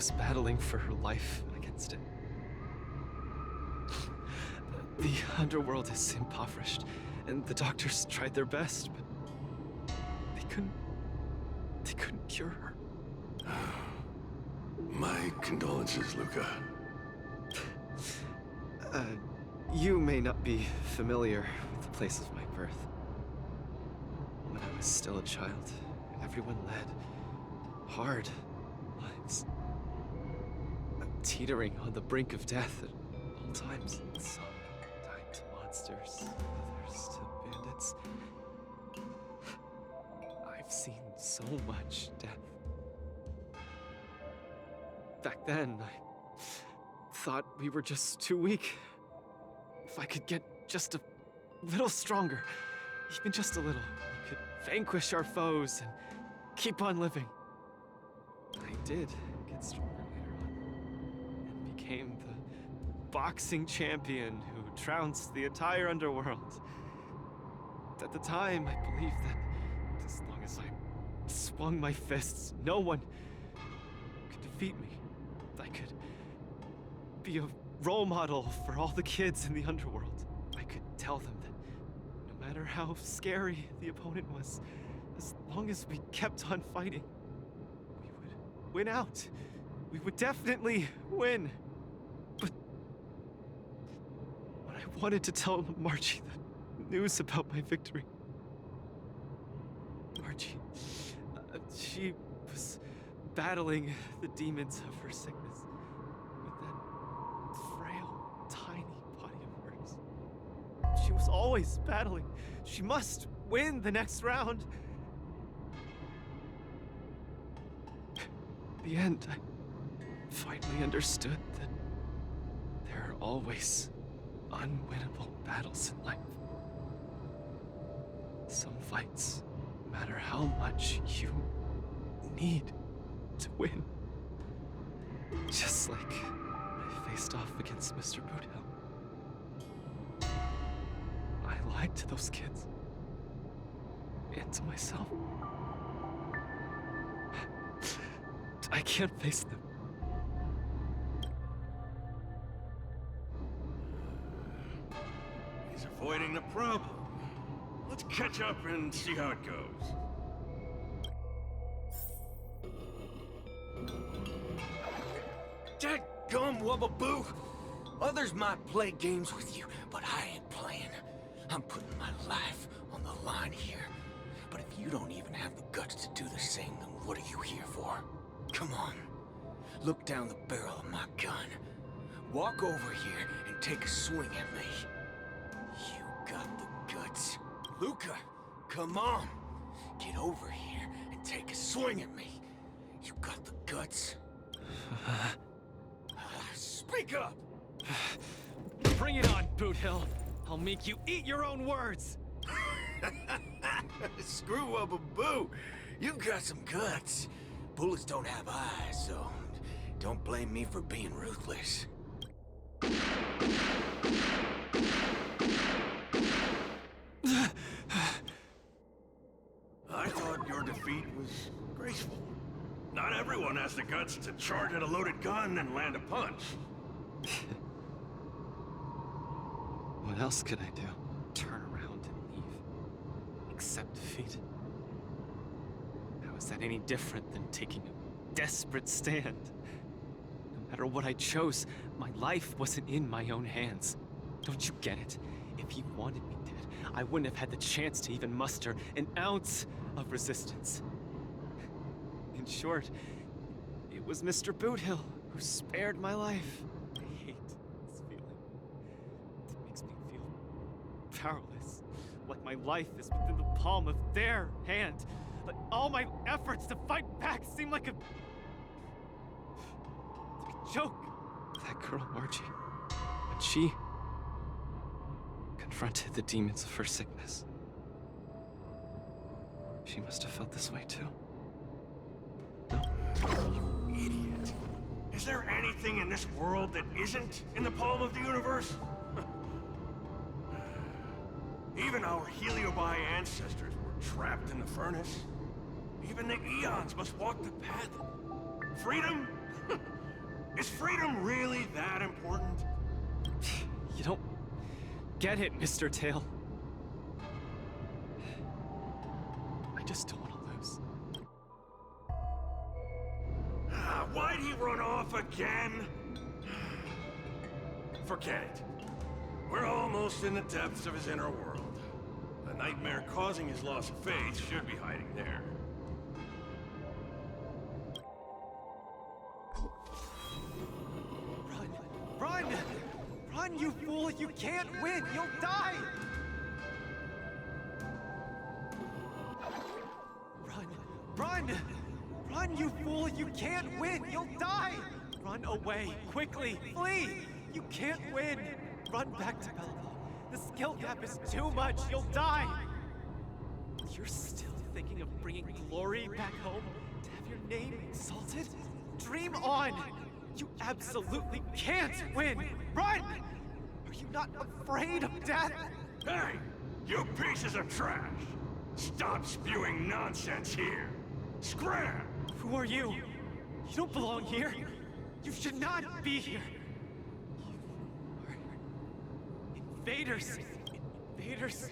was battling for her life against it. The underworld is impoverished, and the doctors tried their best, but they couldn't cure her. My condolences, Luca. You may not be familiar with the place of my birth. When I was still a child, everyone led hard lives. Teetering on the brink of death at all times. Some died to monsters, others to bandits. I've seen so much death. Back then, I thought we were just too weak. If I could get just a little stronger, even just a little, we could vanquish our foes and keep on living. I did get stronger later on, and became the boxing champion who trounced the entire underworld. At the time, I believed that as long as I swung my fists, no one could defeat me. I could be a role model for all the kids in the underworld. I could tell them that no matter how scary the opponent was, as long as we kept on fighting, we would win out. We would definitely win. But when I wanted to tell Margie the news about my victory, Margie, she was battling the demons of her sickness with that frail, tiny body of hers. She was always battling. She must win the next round. In the end, I finally understood that there are always unwinnable battles in life. Some fights, no matter how much you need to win. Just like I faced off against Mr. Boothill. I lied to those kids. And to myself. I can't face them. He's avoiding the problem. Let's catch up and see how it goes. Dadgum Wubbaboo! Others might play games with you, but I ain't playing. I'm putting my life on the line here. But if you don't even have the guts to do the same, then what are you here for? Come on. Look down the barrel of my gun. Walk over here and take a swing at me. You got the guts. Luca, come on. Get over here and take a swing at me. You got the guts. Speak up! Bring it on, Boothill. I'll make you eat your own words. Screw up a boo. You've got some guts. Bullets don't have eyes, so don't blame me for being ruthless. I thought your defeat was graceful. Not everyone has the guts to charge at a loaded gun and land a punch. What else could I do? Turn around and leave. Accept defeat? How is that any different than taking a desperate stand? No matter what I chose, my life wasn't in my own hands. Don't you get it? If you wanted me dead, I wouldn't have had the chance to even muster an ounce of resistance. In short, it was Mr. Boothill who spared my life. I hate this feeling. It makes me feel powerless, like my life is within the palm of their hand. Like all my efforts to fight back seem like a joke. That girl, Margie, when she confronted the demons of her sickness, she must have felt this way too. You idiot. Is there anything in this world that isn't in the palm of the universe? Even our Heliobi ancestors were trapped in the furnace. Even the eons must walk the path. Freedom? Is freedom really that important? You don't get it, Mr. Tail. I just don't want to lose. Why'd he run off again? Forget it. We're almost in the depths of his inner world. The nightmare causing his loss of faith should be hiding there. Run! Run, you fool! You can't win! You'll die! Run! Run, you fool! You can't win! You'll die! Run away! Quickly! Flee! You can't win! Run back to Belleville. The skill gap is too much! You'll die! You're still thinking of bringing glory back home? To have your name insulted? Dream on! You absolutely can't win! Run! Are you not afraid of death? Hey! You pieces of trash! Stop spewing nonsense here! Scram! Who are you? You don't belong here. You should not be here. You are invaders. Invaders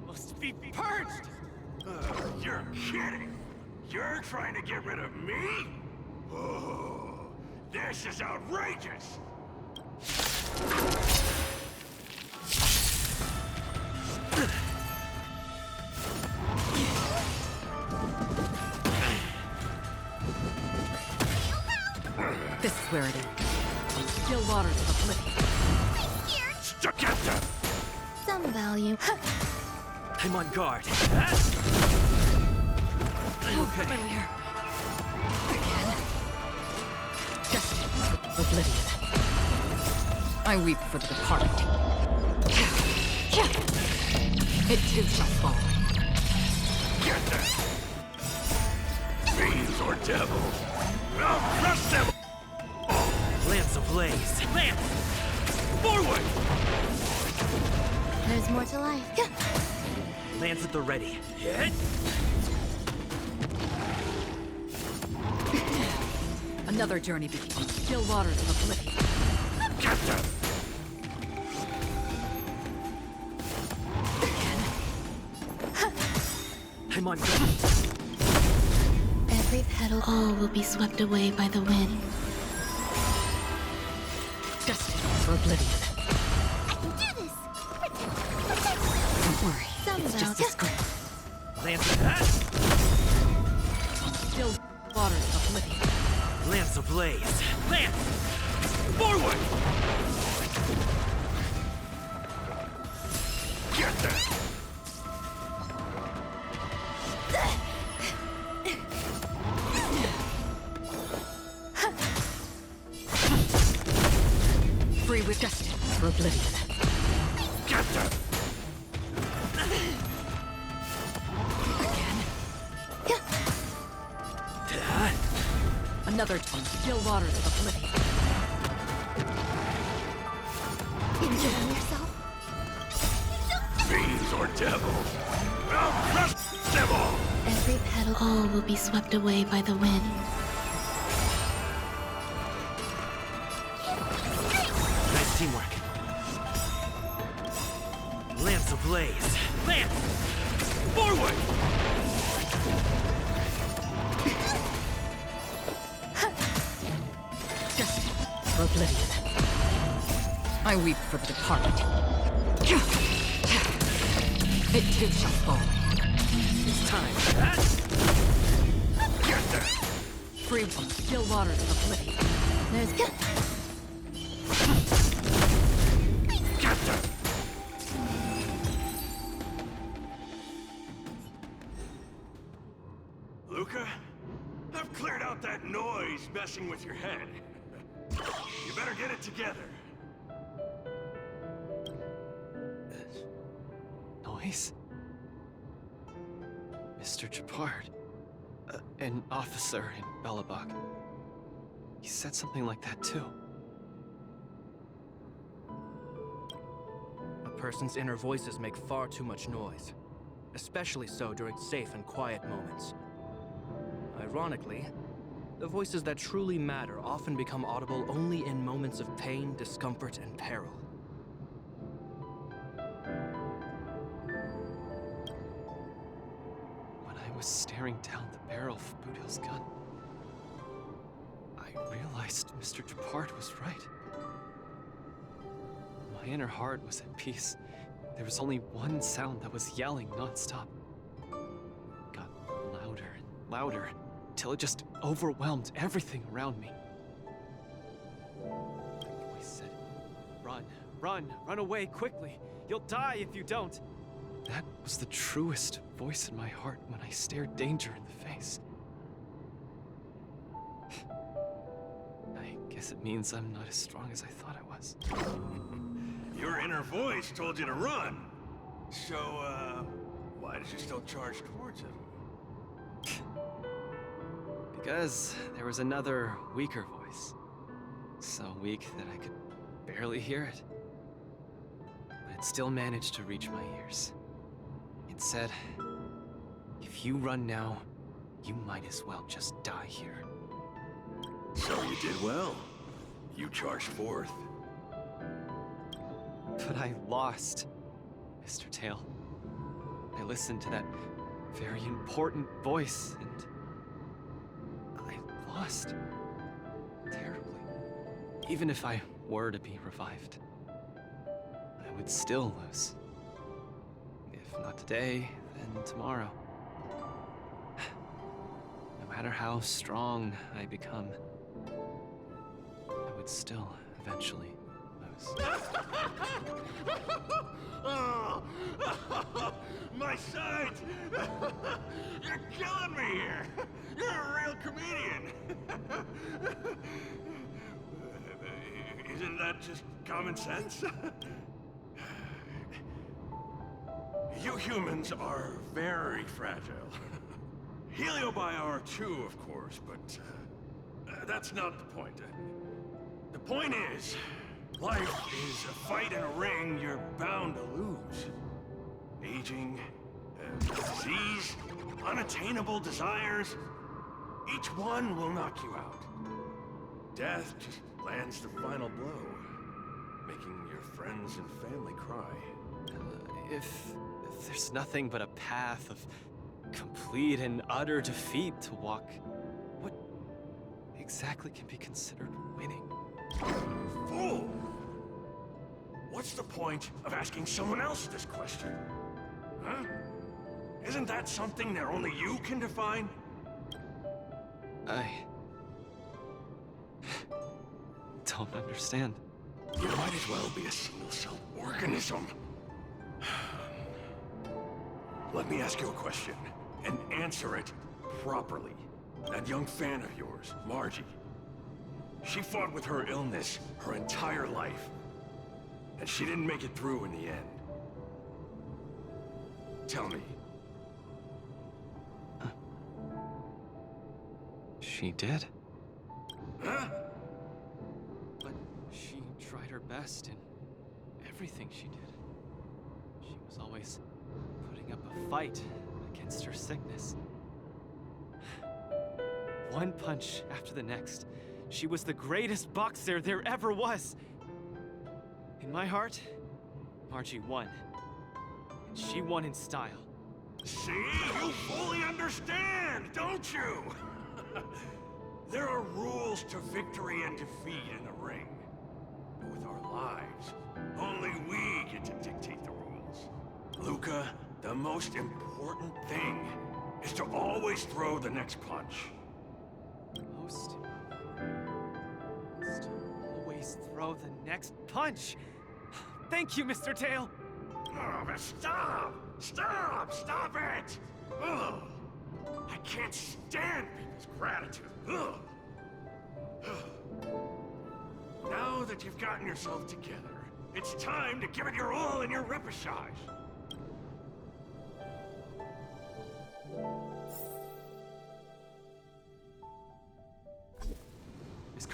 must be purged! You're kidding! You're trying to get rid of me? Oh, this is outrageous! This is where it ends. Still waters of oblivion. Staccato! Some value. I'm on guard. Familiar. Again. Destined for oblivion. I weep for the departed. It too shall fall. Get them! Fiends or devils! I'll crush them! Lance ablaze. Lance! Forward! There's more to life. Lance at the ready. Hit! Another journey begins. Still waters of oblivion. Get them! I'm on guard. Every petal, all will be swept away by the wind. Destined for oblivion. I can do this! Protect! Don't worry. Some It's just a value. scrape. Lance at Still waters of oblivion. Lance ablaze. Lance! Forward! Get them! Free with destined for oblivion. Get them! Again. Another time. Still waters of oblivion. Enjoying yourself? Fiends or devils! I'll crush them all! Every petal, all will be swept away by the wind. Nice teamwork. Lance ablaze. Lance! Forward! Destined for oblivion. I weep for the departed. It too shall fall. It's time. Get them! Free from still waters of oblivion. There's Get them! Luca, I've cleared out that noise messing with your head. You better get it together. Noise? Mr. Japard. An officer in Belobog. He said something like that too. A person's inner voices make far too much noise, especially so during safe and quiet moments. Ironically, The voices that truly matter often become audible only in moments of pain, discomfort, and peril. When I was staring down the barrel of Boodhill's gun, I realized Mr. Dupart was right. My inner heart was at peace. There was only one sound that was yelling nonstop. It got louder and louder, till it just overwhelmed everything around me. The voice said, "Run, run, run away quickly. You'll die if you don't." That was the truest voice in my heart when I stared danger in the face. I guess it means I'm not as strong as I thought I was. Your inner voice told you to run. So, why did you still charge towards it? Because there was another, weaker voice. So weak that I could barely hear it. But it still managed to reach my ears. It said, "If you run now, you might as well just die here." So you did well. You charged forth. But I lost, Mr. Tail. I listened to that very important voice, and I lost terribly. Even if I were to be revived, I would still lose. If not today, then tomorrow. No matter how strong I become, I would still eventually lose. Oh, my sight! You're killing me here! You're a real comedian! Isn't that just common sense? You humans are very fragile. Heliobiar too, of course, but that's not the point. The point is, life is a fight in a ring you're bound to lose. Aging, disease, unattainable desires, each one will knock you out. Death just lands the final blow, making your friends and family cry. If there's nothing but a path of complete and utter defeat to walk, what exactly can be considered winning? Fool! What's the point of asking someone else this question? Huh? Isn't that something that only you can define? I don't understand. You might as well be a single-celled organism. Let me ask you a question, and answer it properly. That young fan of yours, Margie, she fought with her illness her entire life, and she didn't make it through in the end. Tell me. She did. Huh? But she tried her best in everything she did. She was always putting up a fight against her sickness. One punch after the next, she was the greatest boxer there ever was. In my heart, Margie won. And she won in style. See? You fully understand, don't you? There are rules to victory and defeat in the ring. But with our lives, only we get to dictate the rules. Luca, the most important thing is to always throw the next punch. Most important is to always throw the next punch. Thank you, Mr. Tail. Oh, but stop! Stop! Stop it! Ugh. I can't stand people's gratitude. Ugh. Now that you've gotten yourself together, it's time to give it your all in your repechage.